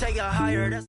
take it higher. That's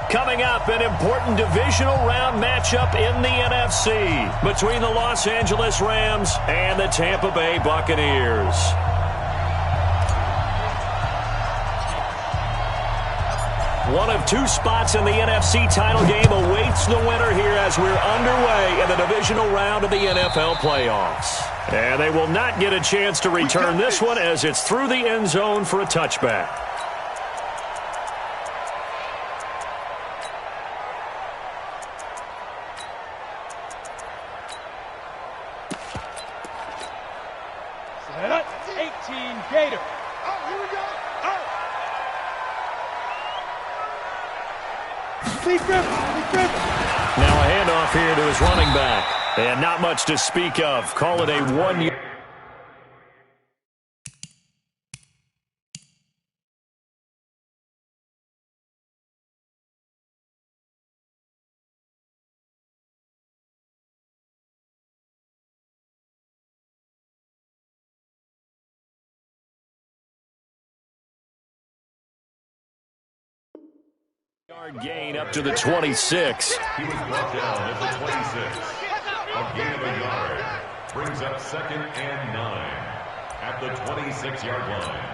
Coming up, an important divisional round matchup in the NFC between the Los Angeles Rams and the Tampa Bay Buccaneers. One of two spots in the NFC title game awaits the winner here as we're underway in the divisional round of the NFL playoffs. And they will not get a chance to return this one as it's through the end zone for a touchback. Now a handoff here to his running back. And not much to speak of. Call it a 1 year. Gain up to the 26. He was brought down at the 26. A gain of a yard. Brings up 2nd and 9 at the 26-yard line.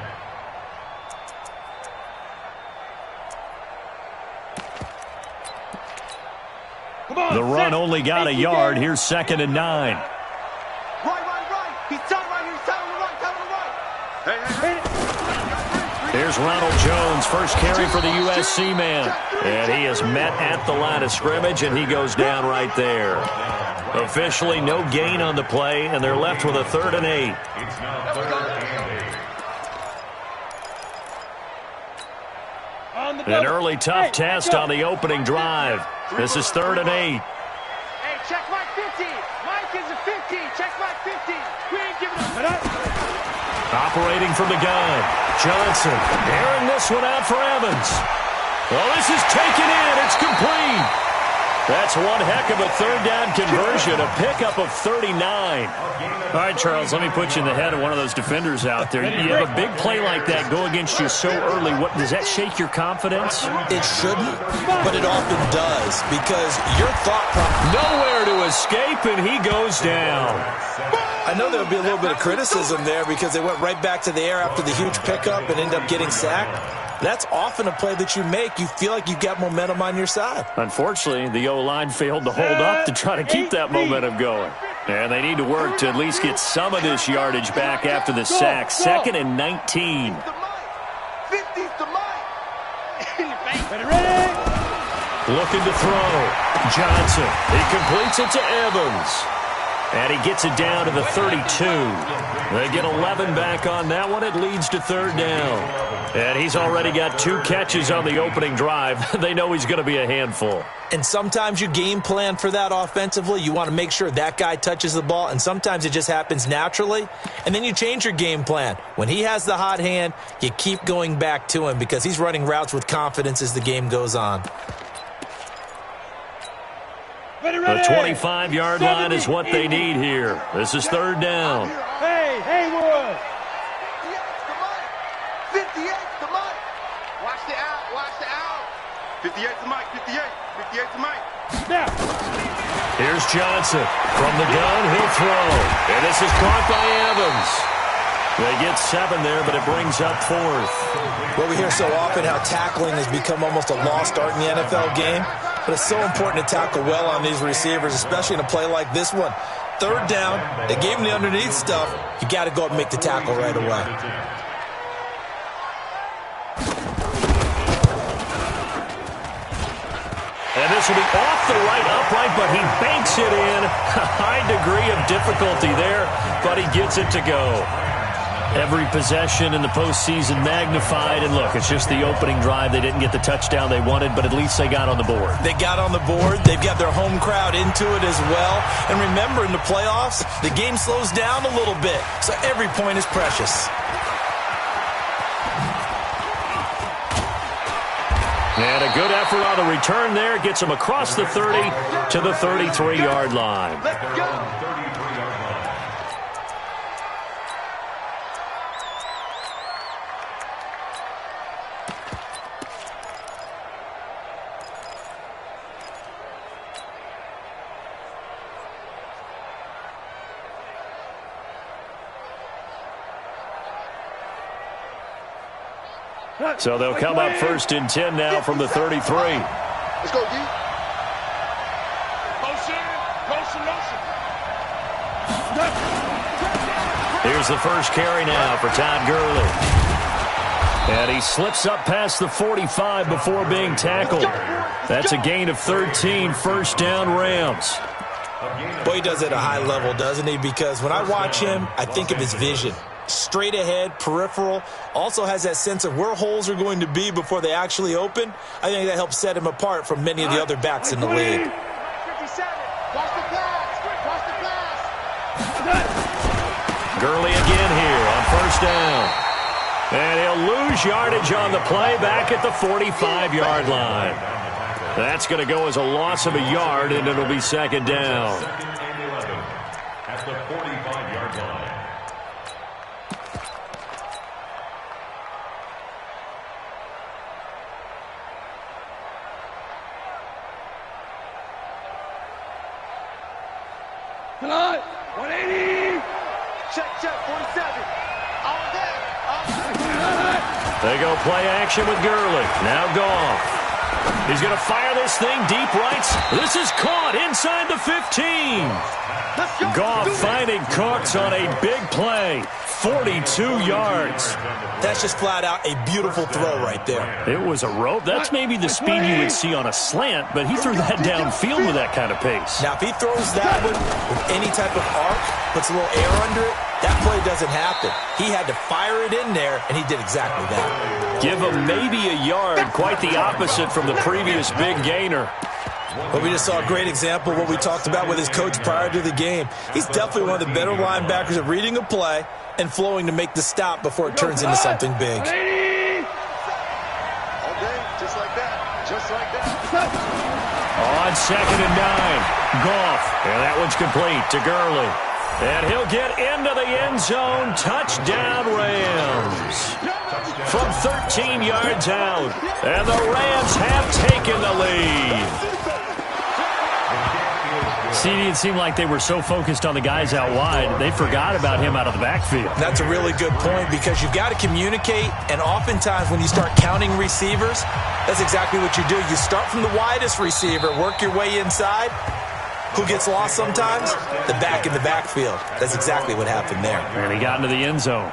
Come on, the run only got a yard. Here's 2nd and 9. Right. He's tight right here. He's tight on the right. Tight on the right. Hey. Here's Ronald Jones, first carry for the USC man. And he is met at the line of scrimmage, and he goes down right there. Officially no gain on the play, and they're left with a 3rd and 8. It's now 3rd and 8. An early tough test on the opening drive. This is 3rd and 8. Hey, check Mike 50. Mike is a 50. Check Mike 50. We ain't giving up. Operating from the gun, Johnson airing this one out for Evans. Well, this is taken in. It's complete. That's one heck of a 3rd down conversion, a pickup of 39. All right, Charles, let me put you in the head of one of those defenders out there. You have a big play like that go against you so early. What does that shake your confidence? It shouldn't, but it often does because your thought process. Nowhere to escape, and he goes down. I know there would be a little bit of criticism there because they went right back to the air after the huge pickup and end up getting sacked. That's often a play that you make. You feel like you've got momentum on your side. Unfortunately, the O-line failed to hold up to try to keep that momentum going. And they need to work to at least get some of this yardage back after the sack. 2nd and 19. 50's the Mike. Looking to throw. Johnson. He completes it to Evans. And he gets it down to the 32. They get 11 back on that one. It leads to 3rd down. And he's already got 2 catches on the opening drive. They know he's going to be a handful. And sometimes you game plan for that offensively. You want to make sure that guy touches the ball, and sometimes it just happens naturally. And then you change your game plan. When he has the hot hand, you keep going back to him because he's running routes with confidence as the game goes on. The 25-yard line is what they need here. This is 3rd down. Hey, Haywood. 58's the Mike. Watch the out. Watch the out. 58's the Mike. 58's the Mike. Now. Here's Johnson. From the gun, he'll throw. And this is caught by Evans. They get 7 there, but it brings up 4th. Well, we hear so often how tackling has become almost a lost art in the NFL game. But it's so important to tackle well on these receivers, especially in a play like this one. 3rd down. They gave him the underneath stuff. You got to go up and make the tackle right away. And this will be off the right upright, but he banks it in. A high degree of difficulty there, but he gets it to go. Every possession in the postseason magnified, and look, it's just the opening drive. They didn't get the touchdown they wanted, but at least they got on the board. They got on the board. They've got their home crowd into it as well. And remember, in the playoffs, the game slows down a little bit, so every point is precious. And a good effort on the return there. Gets him across the 30 to the 33-yard line. Let's go. So they'll come up 1st and 10 now from the 33. Let's go, D. Motion. Here's the first carry now for Todd Gurley. And he slips up past the 45 before being tackled. That's a gain of 13, 1st down Rams. Boy, he does it at a high level, doesn't he? Because when I watch him, I think of his vision. Straight ahead, peripheral, also has that sense of where holes are going to be before they actually open. I think that helps set him apart from many of the other backs in the league. 57. Watch the pass. Gurley again here on 1st down. And he'll lose yardage on the play back at the 45-yard line. That's going to go as a loss of a yard, and it'll be 2nd down. 2nd and 11 at the 45-yard line. Come on. 180. Check, 47. All day. They go play action with Gurley. Now Goff. He's going to fire this thing deep right. This is caught inside the 15. Goff finding Cooks on a big play. 42 yards. That's just flat out a beautiful throw right there. It was a rope. That's maybe the speed you would see on a slant, but he threw that downfield with that kind of pace. Now, if he throws that one with any type of arc, puts a little air under it, that play doesn't happen. He had to fire it in there, and he did exactly that. Give him maybe a yard. Quite the opposite from the previous big gainer. But we just saw a great example of what we talked about with his coach prior to the game. He's definitely one of the better linebackers at reading a play and flowing to make the stop before it turns into something big. All day, just like that. Just like that. On 2nd and 9, Goff. And that one's complete to Gurley. And he'll get into the end zone. Touchdown, Rams. From 13 yards out. And the Rams have taken the lead. See, it seemed like they were so focused on the guys out wide, they forgot about him out of the backfield. That's a really good point because you've got to communicate, and oftentimes when you start counting receivers, that's exactly what you do. You start from the widest receiver, work your way inside. Who gets lost sometimes? The back in the backfield. That's exactly what happened there. And he got into the end zone.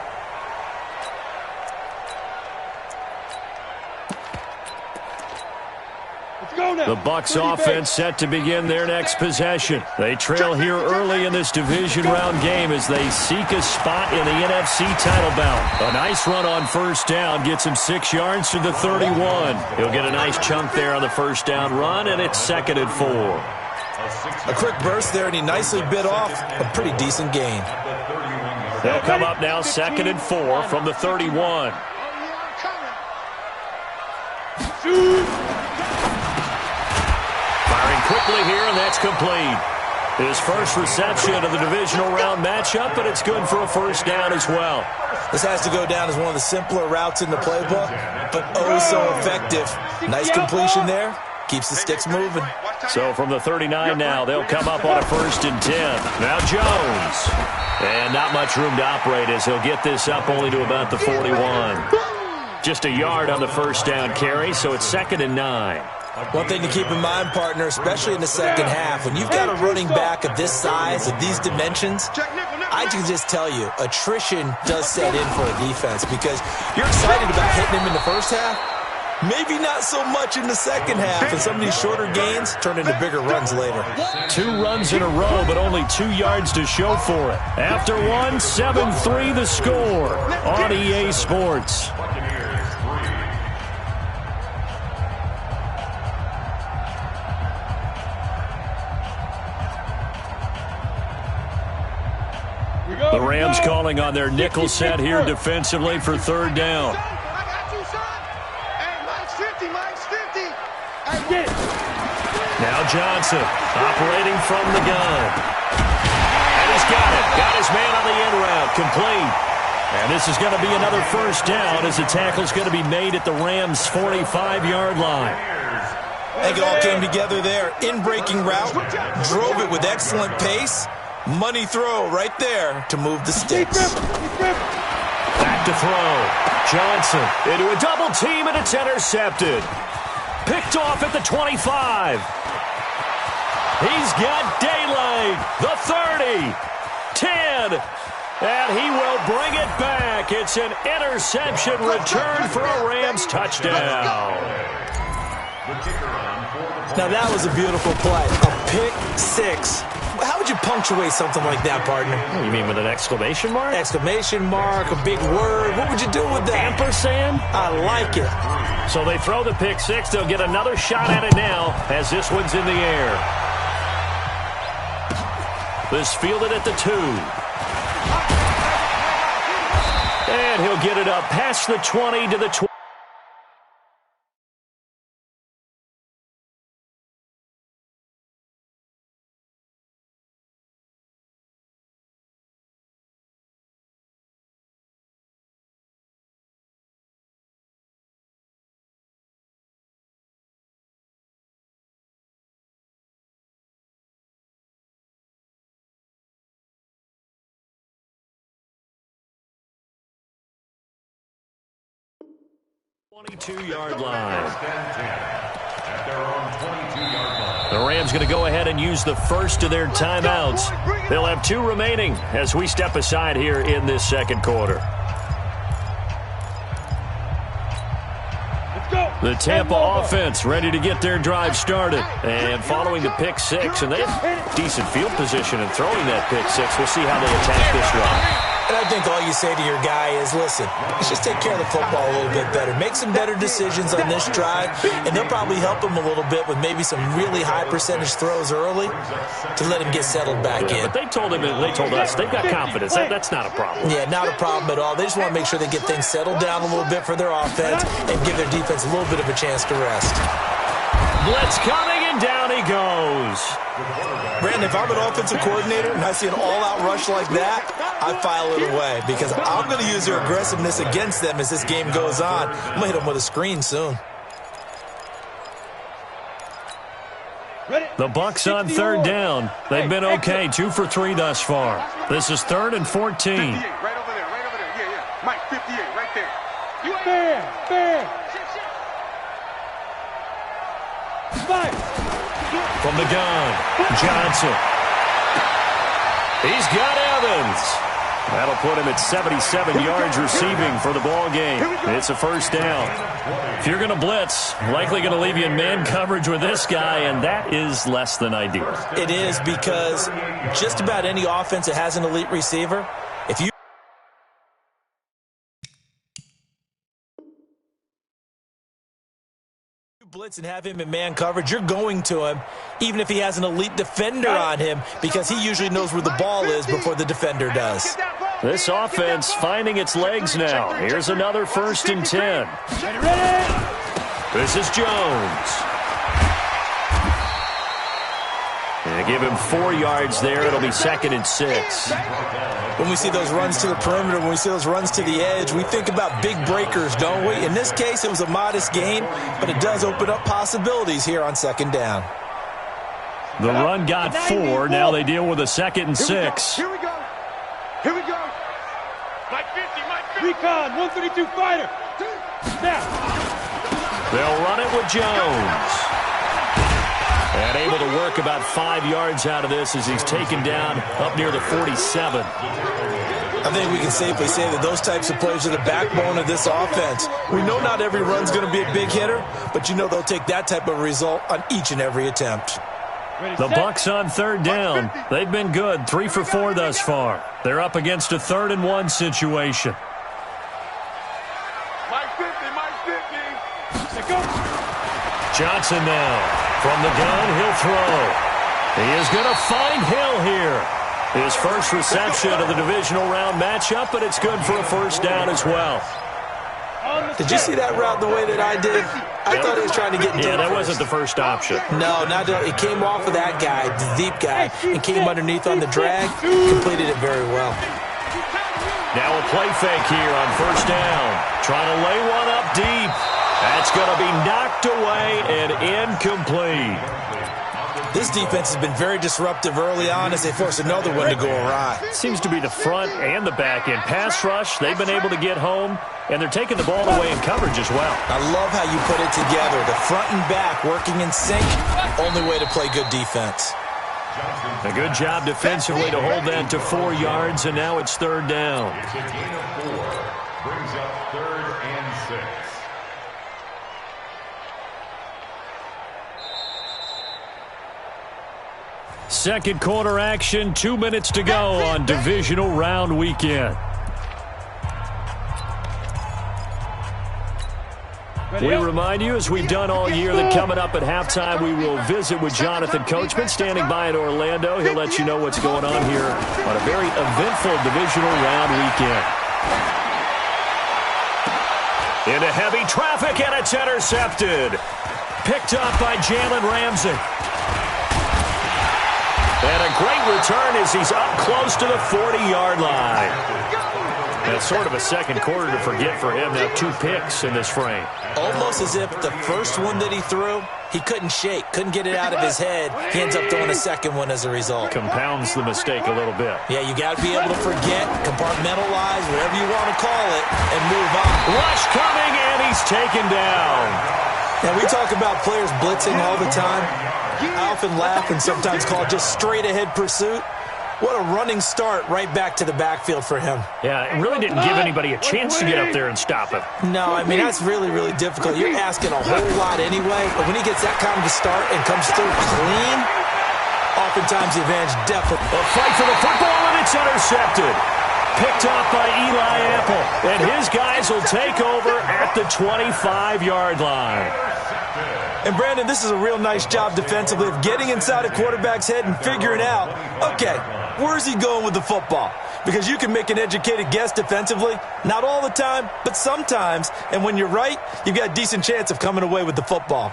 The Bucs offense set to begin their next possession. They trail here early in this division round game as they seek a spot in the NFC title bout. A nice run on 1st down gets him 6 yards to the 31. He'll get a nice chunk there on the 1st down run, and it's 2nd and 4. A quick burst there, and he nicely bit off a pretty decent gain. They'll come up now 2nd and 4 from the 31. Firing quickly here, and that's complete. His first reception of the divisional round matchup, but it's good for a 1st down as well. This has to go down as one of the simpler routes in the playbook, but oh so effective. Nice completion there. Keeps the sticks moving. So from the 39 now, they'll come up on a 1st and 10. Now Jones. And not much room to operate as he'll get this up only to about the 41. Just a yard on the 1st down carry, so it's 2nd and 9. One thing to keep in mind, partner, especially in the second half, when you've got a running back of this size, of these dimensions, I can just tell you, attrition does set in for a defense because you're excited about hitting him in the first half. Maybe not so much in the second half, and some of these shorter gains turn into bigger runs later. 2 runs in a row, but only 2 yards to show for it. After one, 7-3 the score on EA Sports. The Rams calling on their nickel set here defensively for third down. Now Johnson operating from the gun. And he's got it. Got his man on the in route. Complete. And this is going to be another first down as the tackle's going to be made at the Rams' 45-yard line. I think it all came together there. In-breaking route. Drove it with excellent pace. Money throw right there to move the sticks. Back to throw. Johnson into a double team, and it's intercepted. Picked off at the 25. He's got daylight. The 30. 10. And he will bring it back. It's an interception return for a Rams touchdown. Now that was a beautiful play. A pick six. How would you punctuate something like that, partner? You mean with an exclamation mark? Exclamation mark, a big word. What would you do with that? Ampersand? I like it. So they throw the pick six. They'll get another shot at it now as this one's in the air. This fielded at the 2. And he'll get it up past the 20 to the 20. Yard line. The Rams going to go ahead and use the first of their timeouts. They'll have 2 remaining as we step aside here in this second quarter. The Tampa offense ready to get their drive started. And following the pick six, and they have decent field position in throwing that pick six. We'll see how they attack this run. And I think all you say to your guy is, listen, let's just take care of the football a little bit better. Make some better decisions on this drive, and they'll probably help him a little bit with maybe some really high percentage throws early to let him get settled back in. But they told us, they've got confidence. That's not a problem. Yeah, not a problem at all. They just want to make sure they get things settled down a little bit for their offense and give their defense a little bit of a chance to rest. Blitz coming, and down he goes. Brandon, if I'm an offensive coordinator and I see an all-out rush like that, I file it away because I'm going to use their aggressiveness against them as this game goes on. I'm going to hit them with a screen soon. The Bucs on third down. They've been okay, 2 for 3 thus far. This is 3rd and 14. 58, right over there, right over there. Yeah. Mike, 58, right there. Fair. From the gun, Johnson. He's got Evans. That'll put him at 77 yards receiving for the ball game. It's a first down. If you're going to blitz, likely going to leave you in man coverage with this guy, and that is less than ideal. It is because just about any offense that has an elite receiver, if you blitz and have him in man coverage, you're going to him even if he has an elite defender on him because he usually knows where the ball is before the defender does. This offense finding its legs now. Here's another 1st and 10. This is Jones. And give him 4 yards there. It'll be 2nd and 6. When we see those runs to the perimeter, when we see those runs to the edge, we think about big breakers, don't we? In this case, it was a modest gain, but it does open up possibilities here on 2nd down. The run got 4. Now they deal with a 2nd and 6. Here we go. Mike 50. Recon, 132 fighter. Snap. They'll run it with Jones. And able to work about 5 yards out of this as he's taken down up near the 47. I think we can safely say that those types of plays are the backbone of this offense. We know not every run's going to be a big hitter, but you know they'll take that type of result on each and every attempt. The Bucs on third down. They've been good, 3 for 4 thus far. They're up against a 3rd and 1 situation. Johnson now. From the gun, he'll throw. He is going to find Hill here. His first reception of the divisional round matchup, but it's good for a first down as well. Did you see that route the way that I did? I thought he was trying to get deep. Yeah, that wasn't the first option. No, not it came off of that guy, the deep guy, and came underneath on the drag. Completed it very well. Now a play fake here on first down. Trying to lay one up deep. That's going to be knocked away and incomplete. This defense has been very disruptive early on as they force another one to go awry. Seems to be the front and the back end. Pass rush, they've been able to get home, and they're taking the ball away in coverage as well. I love how you put it together. The front and back working in sync, only way to play good defense. A good job defensively to hold that to 4 yards, and now it's third down. It's a gain of 4. Brings up 3rd and 6. Second quarter action, 2 minutes to go on divisional round weekend. We remind you, as we've done all year, that coming up at halftime, we will visit with Jonathan Coachman standing by in Orlando. He'll let you know what's going on here on a very eventful divisional round weekend. Into heavy traffic, and it's intercepted. Picked up by Jalen Ramsey. And a great return as he's up close to the 40-yard line. That's sort of a second quarter to forget for him. Now 2 picks in this frame. Almost as if the first one that he threw, he couldn't shake, couldn't get it out of his head. He ends up throwing a second one as a result. Compounds the mistake a little bit. Yeah, you got to be able to forget, compartmentalize, whatever you want to call it, and move on. Rush coming, and he's taken down. Now, we talk about players blitzing all the time. I often laugh and sometimes call it just straight-ahead pursuit. What a running start right back to the backfield for him. Yeah, it really didn't give anybody a chance to get up there and stop him. No, I mean, that's really, really difficult. You're asking a whole lot anyway, but when he gets that kind of a start and comes through clean, oftentimes the advantage definitely. A fight for the football, and it's intercepted. Picked up by Eli Apple, and his guys will take over at the 25-yard line. And, Brandon, this is a real nice job defensively of getting inside a quarterback's head and figuring out, okay, where's he going with the football? Because you can make an educated guess defensively, not all the time, but sometimes. And when you're right, you've got a decent chance of coming away with the football.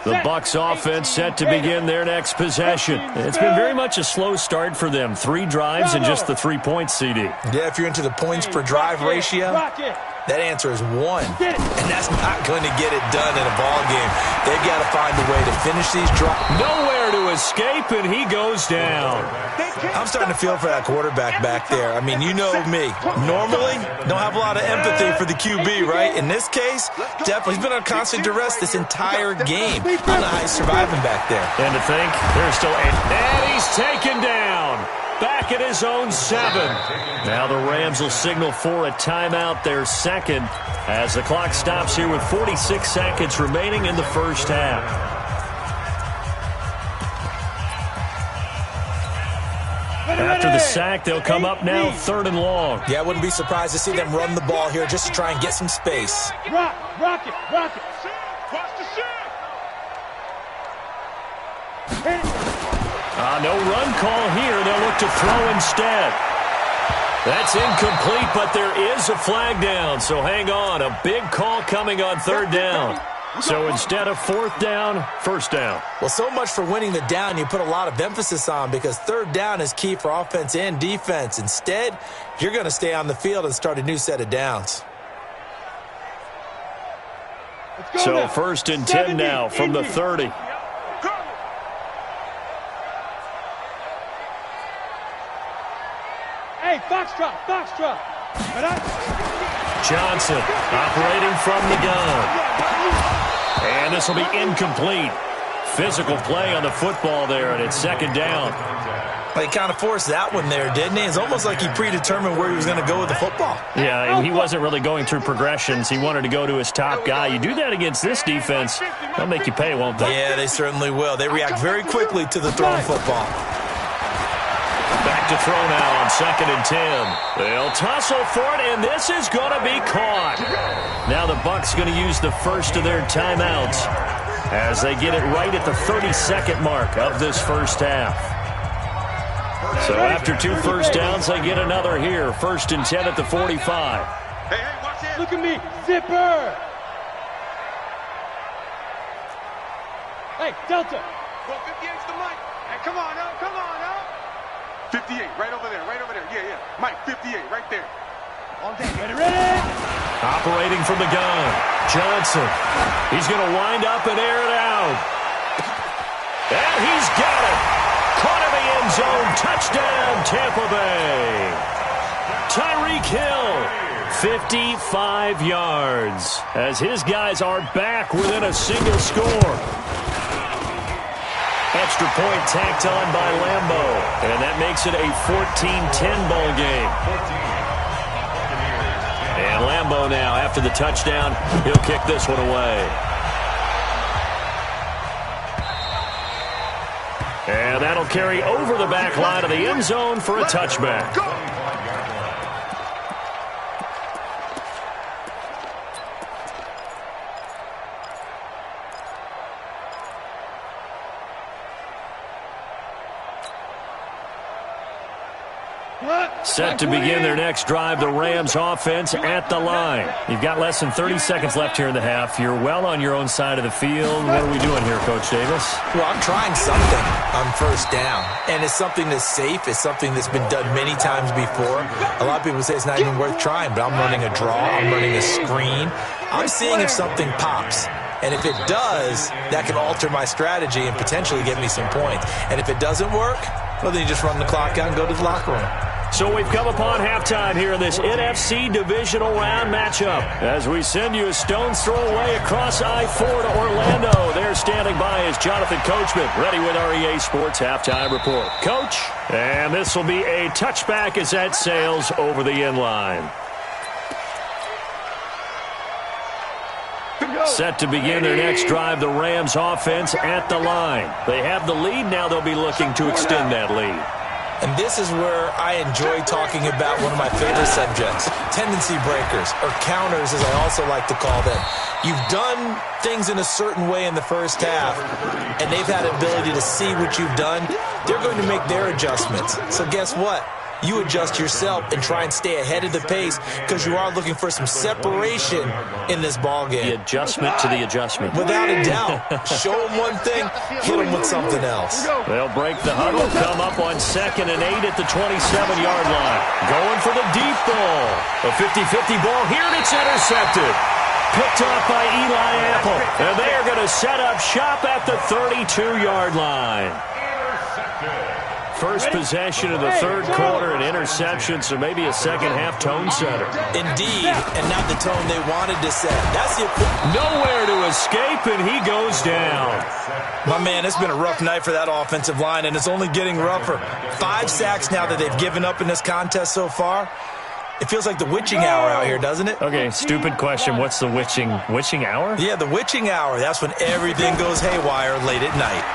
The Bucs offense set to begin their next possession. It's been very much a slow start for them. 3 drives and just the 3 points, CD. Yeah, if you're into the points per drive ratio, that answer is 1. And that's not going to get it done in a ball game. They've got to find a way to finish these drives. Nowhere to escape, and he goes down. I'm starting to feel for that quarterback back there. I mean, you know me. Normally, don't have a lot of empathy for the QB, right? In this case, definitely. He's been on constant duress this entire game. I don't know how he's surviving back there. And to think, there's still 8. And he's taken down. Back at his own 7. Now the Rams will signal for a timeout, their second, as the clock stops here with 46 seconds remaining in the first half. After the sack, they'll come up now 3rd and long. Yeah, I wouldn't be surprised to see them run the ball here just to try and get some space. Rock it. Watch the No run call here. They'll look to throw instead. That's incomplete, but there is a flag down, so hang on. A big call coming on 3rd down. So instead of 4th down, 1st down. Well, so much for winning the down you put a lot of emphasis on, because 3rd down is key for offense and defense. Instead, you're going to stay on the field and start a new set of downs. So 1st and 10 now from the 30. Hey, Foxtrot. Johnson operating from the gun. And this will be incomplete. Physical play on the football there, and it's second down. He kind of forced that one there, didn't he? It's almost like he predetermined where he was going to go with the football. Yeah, he wasn't really going through progressions. He wanted to go to his top guy. You do that against this defense, they'll make you pay, won't they? Yeah, they certainly will. They react very quickly to the thrown football. Back to throw now on 2nd and 10. They'll tussle for it, and this is going to be caught. Now the Bucs going to use the first of their timeouts as they get it right at the 32nd mark of this first half. So after 2 first downs, they get another here. 1st and 10 at the 45. Hey, watch it. Look at me. Zipper. Hey, Delta. Well, 58's the mic. Hey, come on now. 58, right over there. Yeah. Mike, 58, right there. On deck. Ready. Operating from the gun. Johnson. He's going to wind up and air it out. And he's got it. Caught in the end zone. Touchdown, Tampa Bay. Tyreek Hill, 55 yards, as his guys are back within a single score. Extra point tacked on by Lambeau, and that makes it a 14-10 ball game. And Lambeau now, after the touchdown, he'll kick this one away. And that'll carry over the back line of the end zone for a touchback. Set to begin their next drive, the Rams offense at the line. You've got less than 30 seconds left here in the half. You're well on your own side of the field. What are we doing here, Coach Davis? Well, I'm trying something on first down, and it's something that's safe. It's something that's been done many times before. A lot of people say it's not even worth trying, but I'm running a draw. I'm running a screen. I'm seeing if something pops. And if it does, that can alter my strategy and potentially get me some points. And if it doesn't work, well, then you just run the clock out and go to the locker room. So we've come upon halftime here in this NFC divisional round matchup. As we send you a stone's throw away across I-4 to Orlando. There standing by is Jonathan Coachman, ready with our EA Sports Halftime Report. Coach, and this will be a touchback as that sails over the end line. Set to begin their next drive, the Rams offense at the line. They have the lead. Now they'll be looking to extend that lead. And this is where I enjoy talking about one of my favorite subjects, tendency breakers, or counters as I also like to call them. You've done things in a certain way in the first half, and they've had an ability to see what you've done. They're going to make their adjustments. So guess what? You adjust yourself and try and stay ahead of the pace because you are looking for some separation in this ball game. The adjustment to the adjustment. Without a doubt. Show them one thing, hit them with something else. They'll break the huddle, come up on 2nd and 8 at the 27-yard line. Going for the deep ball. A 50-50 ball here, and it's intercepted. Picked off by Eli Apple. And they are going to set up shop at the 32-yard line. First possession of the third quarter, an interception, so maybe a second-half tone setter. Indeed, and not the tone they wanted to set. That's it. Nowhere to escape, and he goes down. My man, it's been a rough night for that offensive line, and it's only getting rougher. 5 sacks now that they've given up in this contest so far. It feels like the witching hour out here, doesn't it? Okay, stupid question. What's the witching hour? Yeah, the witching hour. That's when everything goes haywire late at night.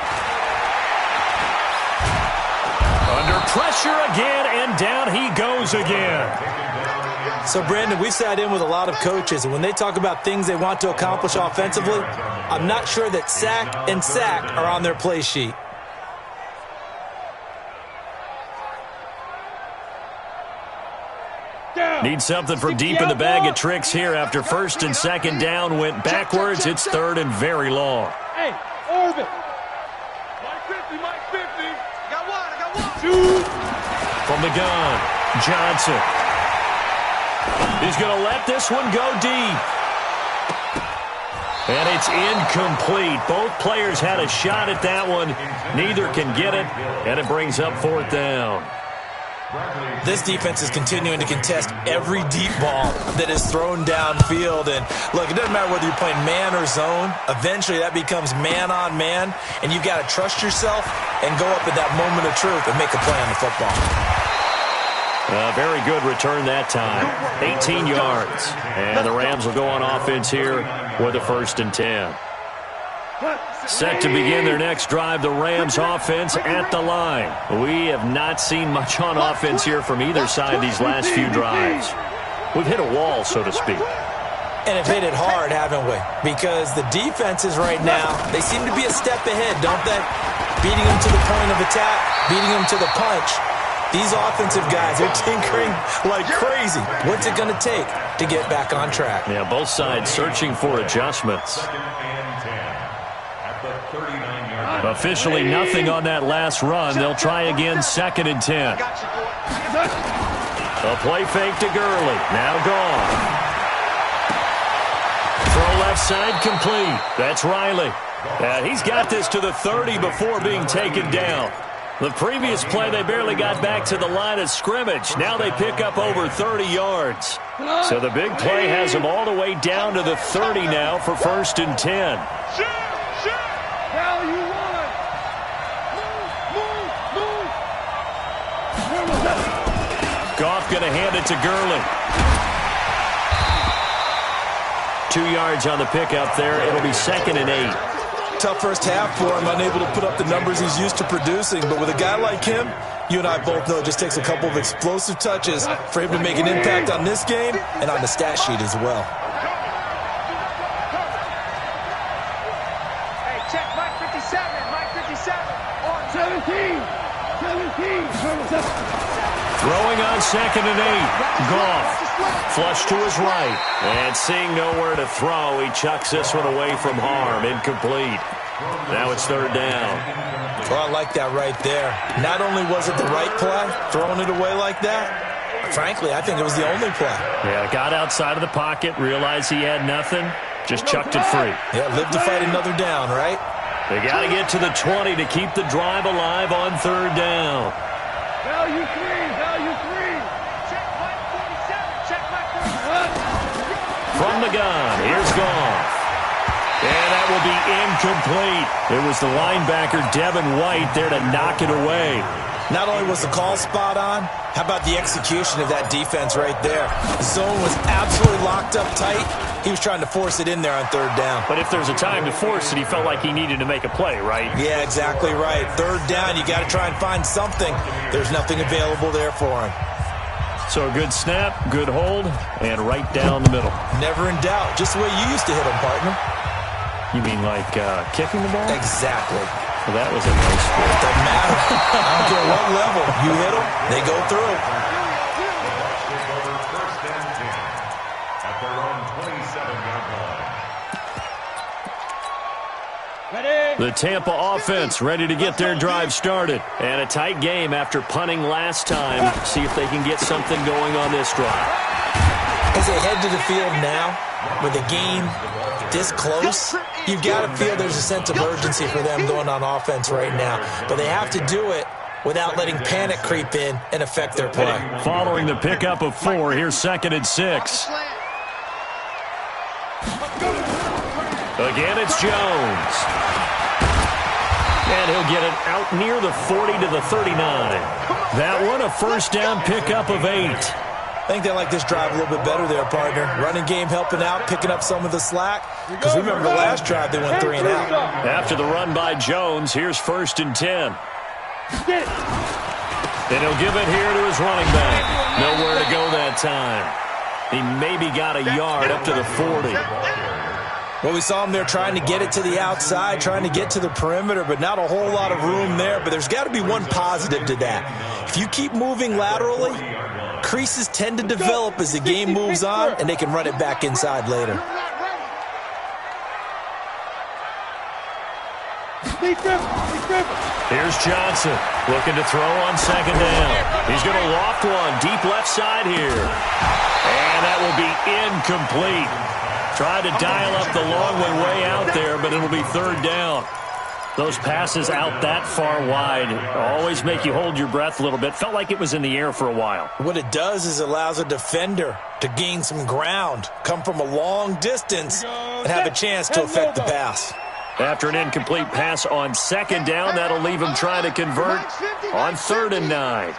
Under pressure again, and down he goes again. So, Brandon, we've sat in with a lot of coaches, and when they talk about things they want to accomplish offensively, I'm not sure that sack and sack are on their play sheet. Need something from deep in the bag of tricks here after 1st and 2nd down went backwards. It's 3rd and very long. Hey, Orbit. Mike 50. I got one. From the gun, Johnson. He's going to let this one go deep. And it's incomplete. Both players had a shot at that one. Neither can get it, and it brings up 4th down. This defense is continuing to contest every deep ball that is thrown downfield. And look, it doesn't matter whether you're playing man or zone. Eventually that becomes man on man, and you've got to trust yourself and go up at that moment of truth and make a play on the football. Very good return that time. 18 yards. And the Rams will go on offense here with a 1st and 10. Set to begin their next drive, the Rams offense at the line. We have not seen much on offense here from either side these last few drives. We've hit a wall, so to speak. And have hit it hard, haven't we? Because the defenses right now, they seem to be a step ahead, don't they? Beating them to the point of attack, beating them to the punch. These offensive guys are tinkering like crazy. What's it going to take to get back on track? Yeah, both sides searching for adjustments. Officially nothing on that last run. They'll try again, 2nd and 10. A play fake to Gurley. Now gone. Throw left side complete. That's Riley. He's got this to the 30 before being taken down. The previous play, they barely got back to the line of scrimmage. Now they pick up over 30 yards. So the big play has them all the way down to the 30 now for 1st and 10. Goff going to hand it to Gurley. 2 yards on the pickup there. It'll be 2nd and 8. Tough first half for him, unable to put up the numbers he's used to producing. But with a guy like him, you and I both know it just takes a couple of explosive touches for him to make an impact on this game and on the stat sheet as well. Hey, check Mike 57, Mike 57. On 17. Throwing on 2nd and 8. Goff. Flush to his right. And seeing nowhere to throw, he chucks this one away from harm. Incomplete. Now it's 3rd down. Well, I like that right there. Not only was it the right play, throwing it away like that, frankly, I think it was the only play. Yeah, got outside of the pocket, realized he had nothing, just chucked it free. Yeah, live to fight another down, right? They got to get to the 20 to keep the drive alive on 3rd down. Value 3, value 3. Check Mike 47, check Mike 47. From the gun, here's Goff. And that will be incomplete. It was the linebacker, Devin White, there to knock it away. Not only was the call spot on, how about the execution of that defense right there? The zone was absolutely locked up tight. He was trying to force it in there on 3rd down. But if there's a time to force it, he felt like he needed to make a play, right? Yeah, exactly right. 3rd down, you got to try and find something. There's nothing available there for him. So a good snap, good hold, and right down the middle. Never in doubt. Just the way you used to hit him, partner. You mean like kicking the ball? Exactly. Well, that was a nice play. Doesn't matter. I don't care what level. You hit them, they go through. At their own 27-yard line. Ready? The Tampa offense ready to get their drive started. And a tight game after punting last time. See if they can get something going on this drive. As they head to the field now, with the game this close, you've got to feel there's a sense of urgency for them going on offense right now. But they have to do it without letting panic creep in and affect their play. Following the pickup of 4, here's 2nd and 6. Again, it's Jones. And he'll get it out near the 40 to the 39. That one, a 1st down pickup of 8. I think they like this drive a little bit better there, partner. Running game helping out, picking up some of the slack. Because remember the last drive, they went 3 and out. After the run by Jones, here's 1st and 10. And he'll give it here to his running back. Nowhere to go that time. He maybe got a yard up to the 40. Well, we saw him there trying to get it to the outside, trying to get to the perimeter, but not a whole lot of room there. But there's got to be one positive to that. If you keep moving laterally, creases tend to develop as the game moves on, and they can run it back inside later. Here's Johnson looking to throw on 2nd down. He's going to loft one deep left side here. And that will be incomplete. Tried to dial up the long one way out there, but it'll be 3rd down. Those passes out that far wide always make you hold your breath a little bit. Felt like it was in the air for a while. What it does is it allows a defender to gain some ground, come from a long distance, and have a chance to affect the pass. After an incomplete pass on second down, that'll leave him trying to convert on 3rd and 9.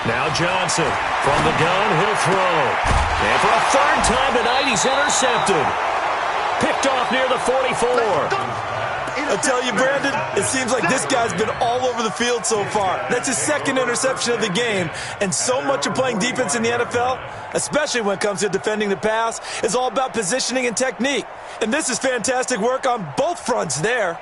Now Johnson from the gun, he'll throw. And for a 3rd time tonight, he's intercepted. Picked off near the 44. I tell you, Brandon, it seems like this guy's been all over the field so far. That's his 2nd interception of the game. And so much of playing defense in the NFL, especially when it comes to defending the pass, is all about positioning and technique. And this is fantastic work on both fronts there.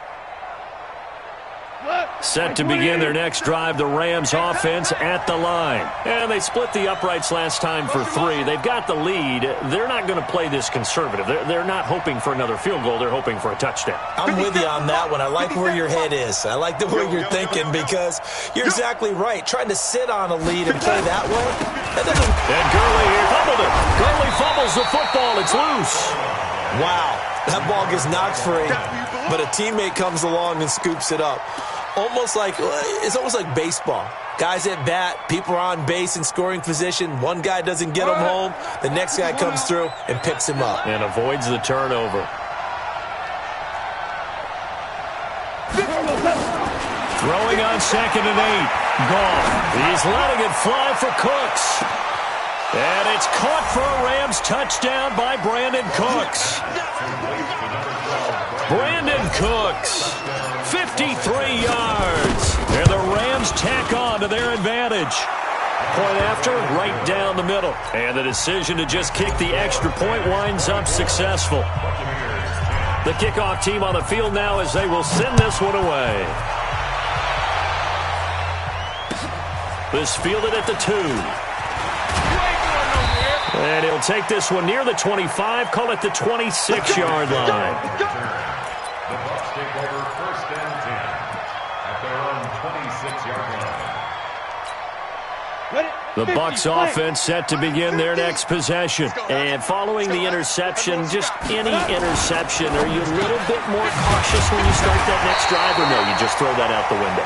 Set to begin their next drive, the Rams offense at the line. And they split the uprights last time for 3. They've got the lead. They're not going to play this conservative. They're not hoping for another field goal. They're hoping for a touchdown. I'm with you on that one. I like where your head is. I like the way you're thinking because you're exactly right. Trying to sit on a lead and play that way, that doesn't... And Gurley here fumbled it. Gurley fumbles the football. It's loose. Wow, that ball gets knocked free, but a teammate comes along and scoops it up. It's almost like baseball. Guys at bat, people are on base in scoring position. One guy doesn't get him home. The next guy comes through and picks him up. And avoids the turnover. Throwing on 2nd and 8. Gone. He's letting it fly for Cooks. And it's caught for a Rams touchdown by Brandon Cooks. Brandon Cooks, 53 yards. And the Rams tack on to their advantage. Point after, right down the middle. And the decision to just kick the extra point winds up successful. The kickoff team on the field now as they will send this one away. This fielded at the 2. And he'll take this one near the 25, call it the 26-yard line. The Bucs take over 1st and 10 at their own 26-yard line. The Bucs offense set to begin their next possession. And following the interception, just any interception, are you a little bit more cautious when you start that next drive, or no, you just throw that out the window?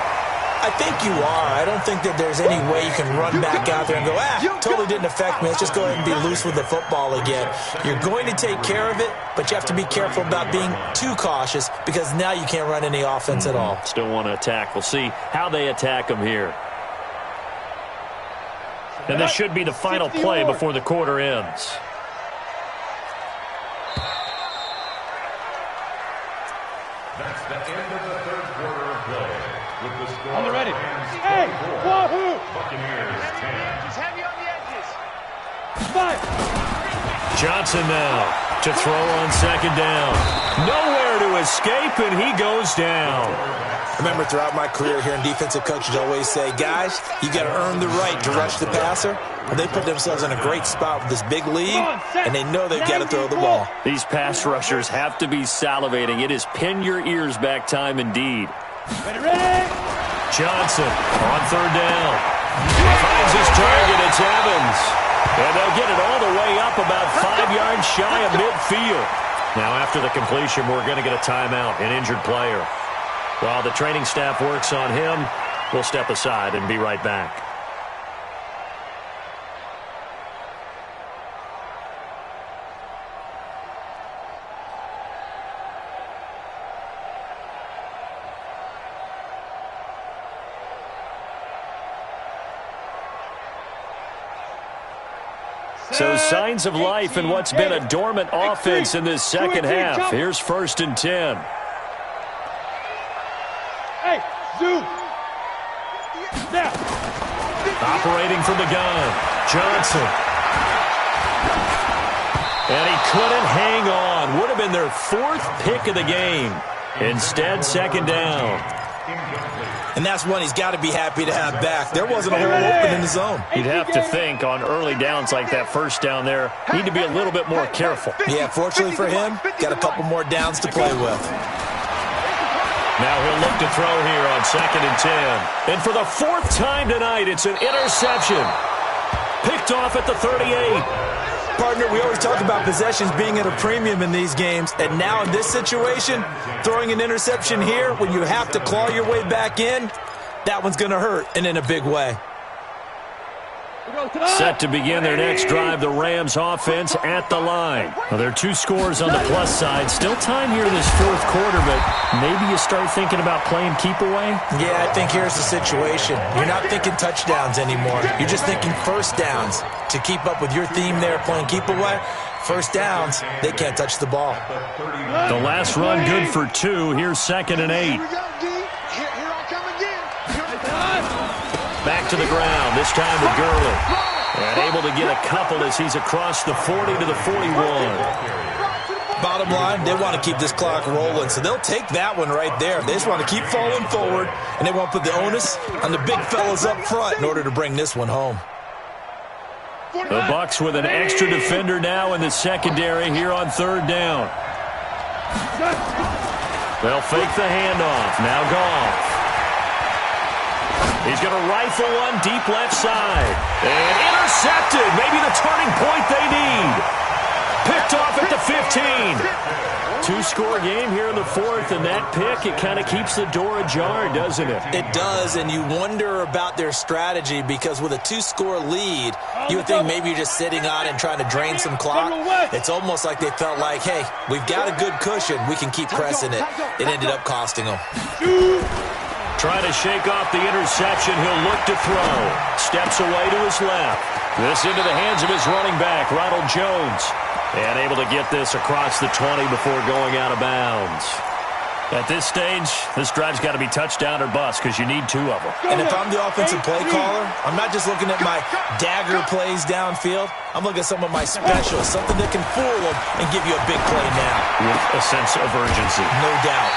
I think you are. I don't think that there's any way you can run back out there and go, totally didn't affect me. Let's just go ahead and be loose with the football again. You're going to take care of it, but you have to be careful about being too cautious because now you can't run any offense at all. Still want to attack. We'll see how they attack them here. And this should be the final play before the quarter ends. That's the end of the 3rd quarter of play. With the score On the ready. Hey, Wahoo! Buccaneers 10. Just heavy on the edges. 5. Johnson now to throw on 2nd down. Nowhere to escape, and he goes down. Remember, throughout my career here in defensive coaches always say, guys, you got to earn the right to rush the passer. And they put themselves in a great spot with this big lead, and they know they've got to throw the ball. These pass rushers have to be salivating. It is pin your ears back time indeed. Ready? Johnson on 3rd down. He finds his target. It's Evans. And they'll get it all the way up about 5 yards shy of midfield. Now, after the completion, we're going to get a timeout, an injured player. While the training staff works on him, we'll step aside and be right back. So signs of life in what's been a dormant offense in this second half. Here's 1st and 10. Hey, Zoo. Now. Operating from the gun, Johnson. And he couldn't hang on. Would have been their 4th pick of the game. Instead, 2nd down. And that's one he's got to be happy to have back. There wasn't a hole open in the zone. You'd have to think on early downs like that 1st down there, need to be a little bit more careful. Yeah, fortunately for him, got a couple more downs to play with. Now he'll look to throw here on 2nd and 10. And for the 4th time tonight, it's an interception. Picked off at the 38. Partner, we always talk about possessions being at a premium in these games, and now in this situation, throwing an interception here when you have to claw your way back in, that one's going to hurt, and in a big way. Set to begin their next drive, the Rams offense at the line. Well, there are 2 scores on the plus side. Still time here in this fourth quarter, but maybe you start thinking about playing keep away? Yeah, I think here's the situation. You're not thinking touchdowns anymore. You're just thinking first downs. To keep up with your theme there, playing keep away, first downs, they can't touch the ball. The last run good for 2. Here's 2nd and 8. Back to the ground, this time with Gurley. And able to get a couple as he's across the 40 to the 41. Bottom line, they want to keep this clock rolling, so they'll take that one right there. They just want to keep falling forward, and they want to put the onus on the big fellas up front in order to bring this one home. The Bucs with an extra defender now in the secondary here on 3rd down. They'll fake the handoff. Now Goff. He's going to rifle one deep left side. And intercepted. Maybe the turning point they need. Picked off at the 15. 2-score game here in the 4th, and that pick, it kind of keeps the door ajar, doesn't it? It does, and you wonder about their strategy because with a 2-score lead, you would think maybe you're just sitting on it and trying to drain some clock. It's almost like they felt like, hey, we've got a good cushion. We can keep pressing it. It ended up costing them. Trying to shake off the interception. He'll look to throw. Steps away to his left. This into the hands of his running back, Ronald Jones. And able to get this across the 20 before going out of bounds. At this stage, this drive's got to be touchdown or bust because you need 2 of them. And if I'm the offensive play caller, I'm not just looking at my dagger plays downfield. I'm looking at some of my specials, something that can fool them and give you a big play now. With a sense of urgency. No doubt.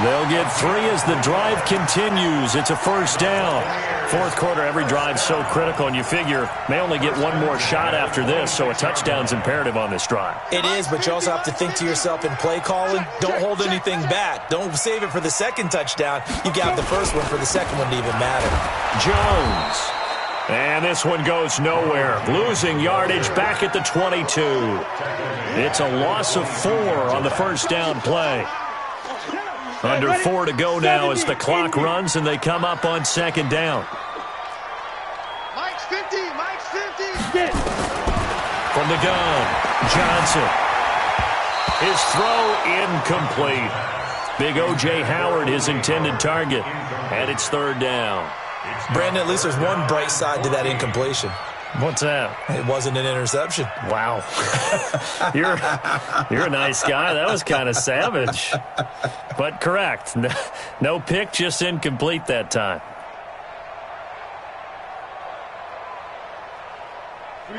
They'll get 3 as the drive continues. It's a first down. Fourth quarter, every drive's so critical, and you figure may only get 1 more shot after this, so a touchdown's imperative on this drive. It is, but you also have to think to yourself in play calling, don't hold anything back. Don't save it for the second touchdown. You got the first one for the second one to even matter. Jones. And this one goes nowhere. Losing yardage back at the 22. It's a loss of 4 on the first down play. Under 4 to go now as the clock runs and they come up on second down. Mike's 50, Mike's 50. From the gun, Johnson. His throw incomplete. Big O.J. Howard, his intended target. And it's third down. Brandon, at least there's one bright side to that incompletion. What's that? It wasn't an interception. Wow. You're a nice guy. That was kind of savage. But correct. No pick, just incomplete that time.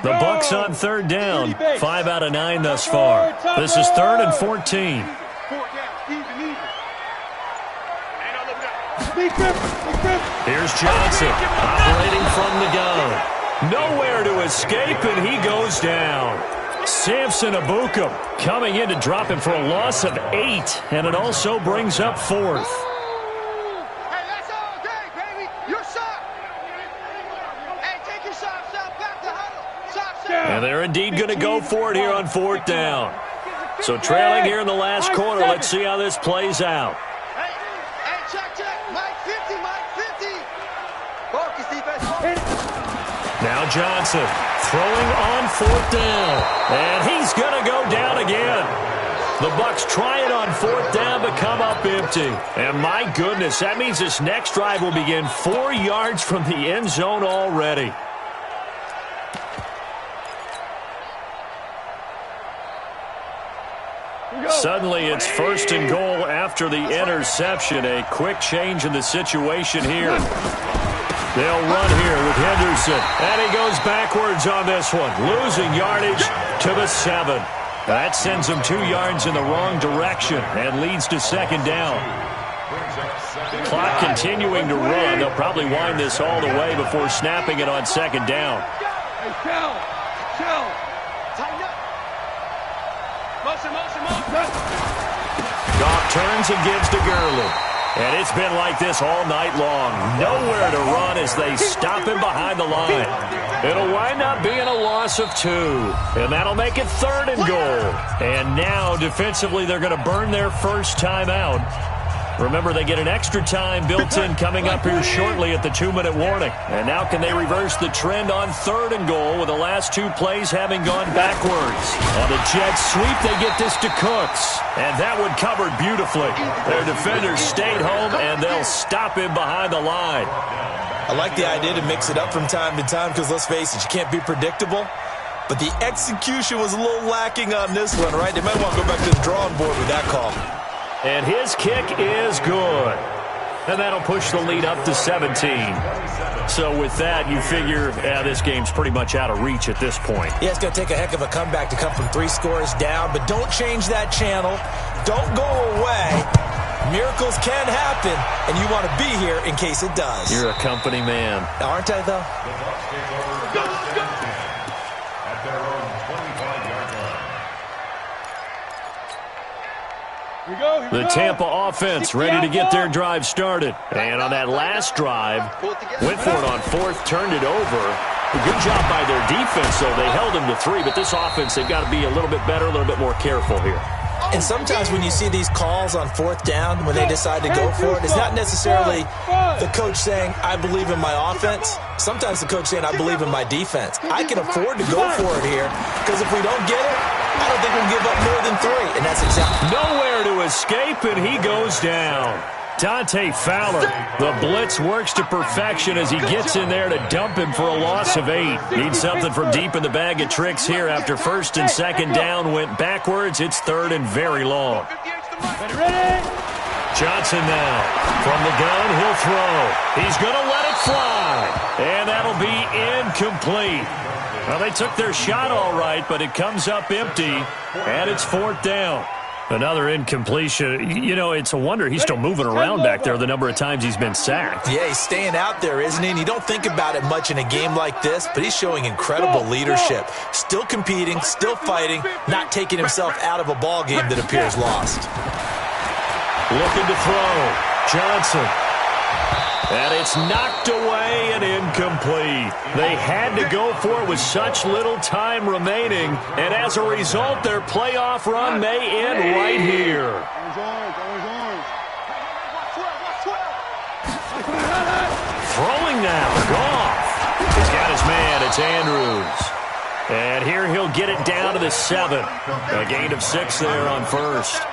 The Bucs on third down. 5 out of 9 thus far. This is 3rd and 14. Here's Johnson operating from the gun. Nowhere to escape, and he goes down. Samson Ebukam coming in to drop him for a loss of 8, and it also brings up 4th. Hey, that's all day, baby. You're soft. Hey, take your socks out. Back to huddle. Socks out. And they're indeed going to go for it here on 4th down. So trailing here in the last quarter. Let's see how this plays out. Hey, check. Mike 50, Mike 50. Focus, defense. Now Johnson throwing on 4th down. And he's going to go down again. The Bucs try it on 4th down but come up empty. And my goodness, that means this next drive will begin 4 yards from the end zone already. Suddenly it's 1st and goal after the interception. A quick change in the situation here. They'll run here with Henderson. And he goes backwards on this one. Losing yardage to the 7. That sends him 2 yards in the wrong direction and leads to 2nd down. Clock continuing to run. They'll probably wind this all the way before snapping it on 2nd down. Hey, chill. Tighten up. Motion. Goff turns and gives to Gurley. And it's been like this all night long. Nowhere to run as they stop him behind the line. It'll wind up being a loss of 2. And that'll make it 3rd and goal. And now, defensively, they're going to burn their first timeout. Remember, they get an extra time built in coming up here shortly at the 2-minute warning. And now can they reverse the trend on 3rd and goal with the last 2 plays having gone backwards? On the jet sweep, they get this to Cooks. And that one covered beautifully. Their defenders stayed home, and they'll stop him behind the line. I like the idea to mix it up from time to time because, let's face it, you can't be predictable. But the execution was a little lacking on this one, right? They might want to go back to the drawing board with that call. And his kick is good. And that'll push the lead up to 17. So with that, you figure this game's pretty much out of reach at this point. Yeah, it's going to take a heck of a comeback to come from 3 scores down. But don't change that channel. Don't go away. Miracles can happen, and you want to be here in case it does. You're a company man. Aren't I, though? At their own 25-yard line. Here we go. The Tampa offense ready to get their drive started. And on that last drive, went for it on 4th, turned it over. A good job by their defense, though. They held them to 3, but this offense, they've got to be a little bit better, a little bit more careful here. And sometimes when you see these calls on 4th down, when they decide to go for it, it's not necessarily the coach saying, I believe in my offense. Sometimes the coach saying, I believe in my defense. I can afford to go for it here because if we don't get it, I don't think we'll give up more than 3. And that's exactly. Nowhere to escape, and he goes down. Dante Fowler, the blitz works to perfection as he gets in there to dump him for a loss of 8. Needs something from deep in the bag of tricks here after 1st and 2nd down went backwards. It's 3rd and very long. Ready? Johnson now. From the gun, he'll throw. He's going to let it fly. And that'll be incomplete. Well, they took their shot all right, but it comes up empty, and it's 4th down. Another incompletion. You know, it's a wonder he's still moving around back there the number of times he's been sacked. Yeah, he's staying out there, isn't he? And you don't think about it much in a game like this, but he's showing incredible leadership. Still competing, still fighting, not taking himself out of a ball game that appears lost. Looking to throw. Johnson. And it's knocked away and incomplete. They had to go for it with such little time remaining. And as a result, their playoff run may end right here. Throwing now. Goff. He's got his man. It's Andrews. And here he'll get it down to the 7. A gain of 6 there on 1st.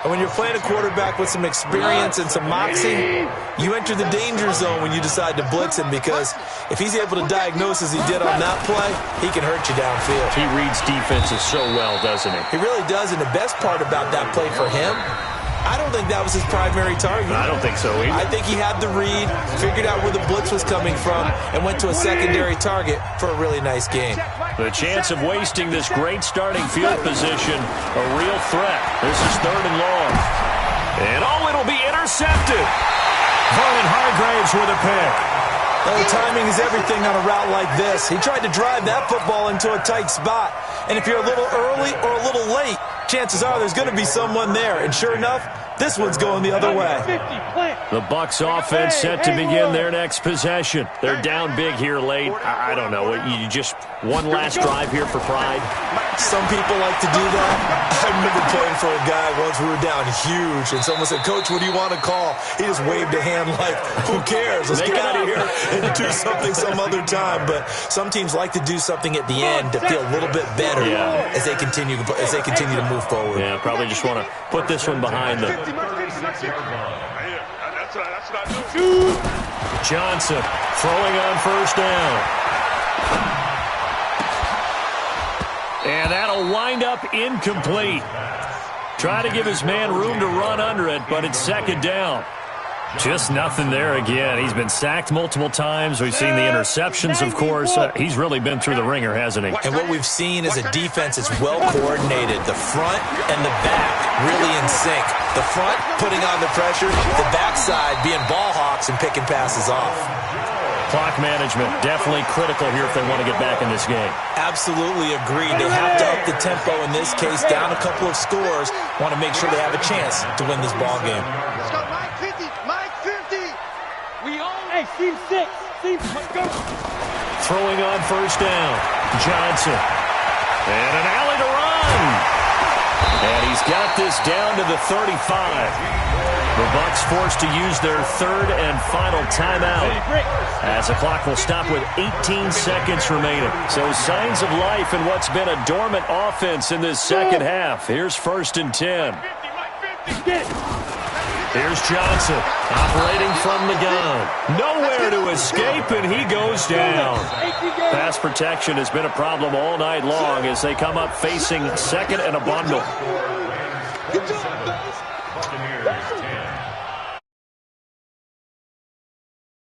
And when you're playing a quarterback with some experience and some moxie, you enter the danger zone when you decide to blitz him because if he's able to diagnose as he did on that play, he can hurt you downfield. He reads defenses so well, doesn't he? He really does, and the best part about that play for him, I don't think that was his primary target. I don't think so either. I think he had the read, figured out where the blitz was coming from, and went to a secondary target for a really nice game. The chance of wasting this great starting field position, a real threat. This is 3rd and long. And it'll be intercepted. Vernon Hargraves with a pick. Well, timing is everything on a route like this. He tried to drive that football into a tight spot. And if you're a little early or a little late, chances are there's going to be someone there. And sure enough, this one's going the other way. The Bucs offense set to begin their next possession. They're down big here late. I don't know. You just one last drive here for pride? Some people like to do that. I remember playing for a guy once we were down huge, and someone said, Coach, what do you want to call? He just waved a hand like, who cares? Let's get out of here and do something some other time. But some teams like to do something at the end to feel a little bit better as they continue to move forward. Yeah, probably just want to put this one behind them. Johnson throwing on 1st down. And that'll wind up incomplete. Try to give his man room to run under it, but it's 2nd down. Just nothing there again. He's been sacked multiple times. We've seen the interceptions, of course. He's really been through the ringer, hasn't he? And what we've seen is a defense that's well coordinated. The front and the back really in sync. The front putting on the pressure, the backside being ball hawks and picking passes off. Clock management, definitely critical here if they want to get back in this game. Absolutely agreed. They have to up the tempo in this case, down a couple of scores. Want to make sure they have a chance to win this ball game. Let's go, Mike 50. Mike 50. We own. Hey, team 6. Let's go. Throwing on first down. Johnson. And an alley to run. And he's got this down to the 35. The Bucs forced to use their third and final timeout as the clock will stop with 18 seconds remaining. So signs of life in what's been a dormant offense in this second half. Here's 1st and 10. Here's Johnson operating from the gun. Nowhere to escape, and he goes down. Pass protection has been a problem all night long as they come up facing 2nd and a bundle. Buccaneers 10,